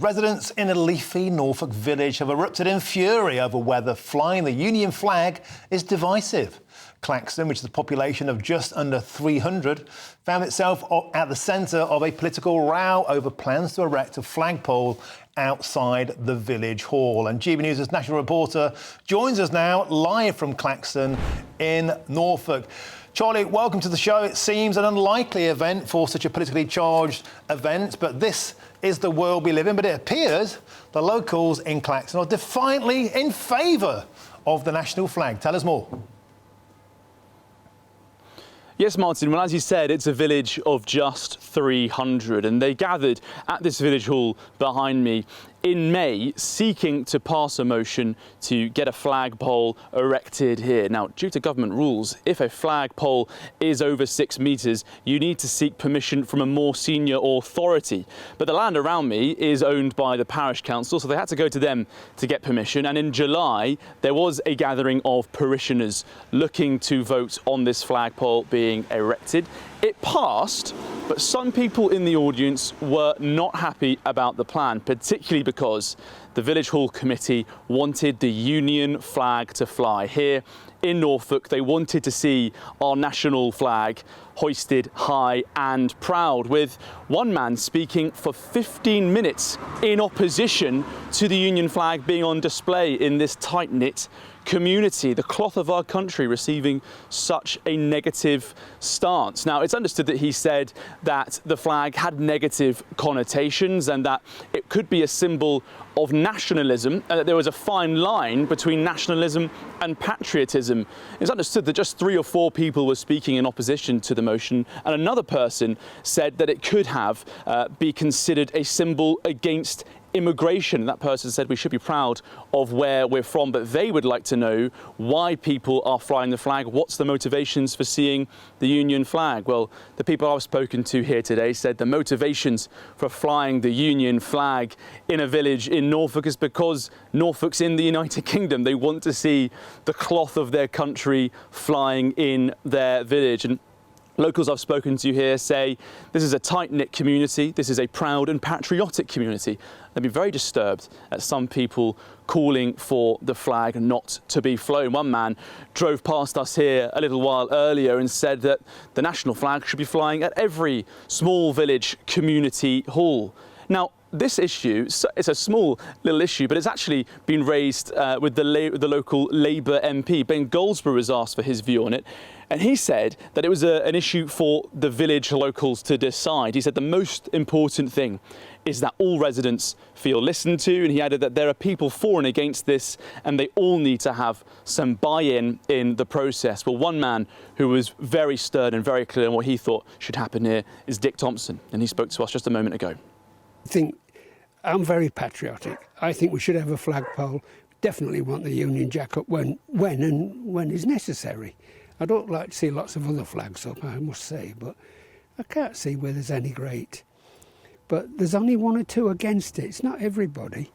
Residents in a leafy Norfolk village have erupted in fury over whether flying the Union flag is divisive. Claxton, which is a population of just under 300, found itself at the centre of a political row over plans to erect a flagpole outside the village hall. And GBNews' national reporter joins us now live from Claxton in Norfolk. Charlie, welcome to the show. It seems an unlikely event for such a politically charged event, but this is the world we live in. But it appears the locals in Claxton are defiantly in favour of the national flag. Tell us more. Yes, Martin, well, as you said, it's a village of just 300, and they gathered at this village hall behind me in May, seeking to pass a motion to get a flagpole erected here. Now, due to government rules, if a flagpole is over 6 metres, you need to seek permission from a more senior authority. But the land around me is owned by the parish council, so they had to go to them to get permission. And in July, there was a gathering of parishioners looking to vote on this flagpole being erected. It passed, but some people in the audience were not happy about the plan, particularly because the Village Hall Committee wanted the Union flag to fly. Here in Norfolk, they wanted to see our national flag hoisted high and proud, with one man speaking for 15 minutes in opposition to the Union flag being on display in this tight-knit community, the cloth of our country receiving such a negative stance. Now, it's understood that he said that the flag had negative connotations and that it could be a symbol of nationalism, and that there was a fine line between nationalism and patriotism. It's understood that just 3 or 4 people were speaking in opposition to the motion, and another person said that it could have be considered a symbol against immigration. That person said we should be proud of where we're from, but they would like to know why people are flying the flag. What's the motivations for seeing the Union flag? Well, the people I've spoken to here today said the motivations for flying the Union flag in a village in Norfolk is because Norfolk's in the United Kingdom. They want to see the cloth of their country flying in their village. And locals I've spoken to here say this is a tight-knit community, this is a proud and patriotic community. They'd be very disturbed at some people calling for the flag not to be flown. One man drove past us here a little while earlier and said that the national flag should be flying at every small village community hall. Now, this issue, it's a small little issue, but it's actually been raised with the local Labour MP. Ben Goldsborough was asked for his view on it, and he said that it was an issue for the village locals to decide. He said the most important thing is that all residents feel listened to, and he added that there are people for and against this, and they all need to have some buy-in in the process. Well, one man who was very stern and very clear on what he thought should happen here is Dick Thompson, and he spoke to us just a moment ago. I'm very patriotic. I think we should have a flagpole. Definitely want the Union Jack up when is necessary. I don't like to see lots of other flags up, I must say, but I can't see where there's any great. But there's only 1 or 2 against it. It's not everybody.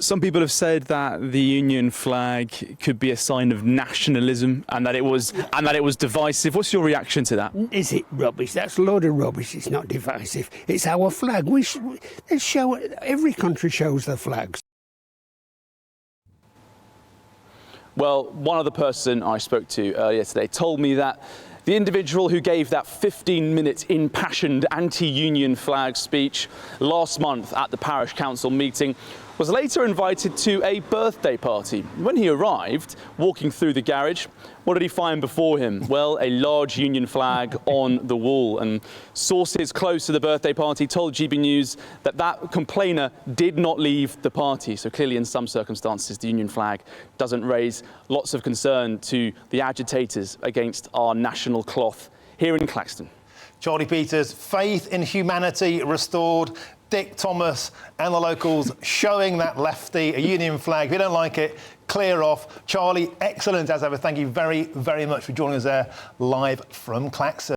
Some people have said that the Union flag could be a sign of nationalism and that it was divisive. What's your reaction to that? Is it rubbish? That's a load of rubbish. It's not divisive. It's our flag. Let's show it. Every country shows their flags. Well, one other person I spoke to earlier today told me that the individual who gave that 15-minute impassioned anti-Union flag speech last month at the parish council meeting was later invited to a birthday party. When he arrived, walking through the garage, what did he find before him? Well, a large Union flag on the wall. And sources close to the birthday party told GBNews that that complainer did not leave the party. So clearly, in some circumstances, the Union flag doesn't raise lots of concern to the agitators against our national cloth here in Claxton. Charlie Peters, faith in humanity restored. Dick Thomas and the locals showing that lefty a Union flag. If you don't like it, clear off. Charlie, excellent as ever. Thank you very, very much for joining us there live from Claxton.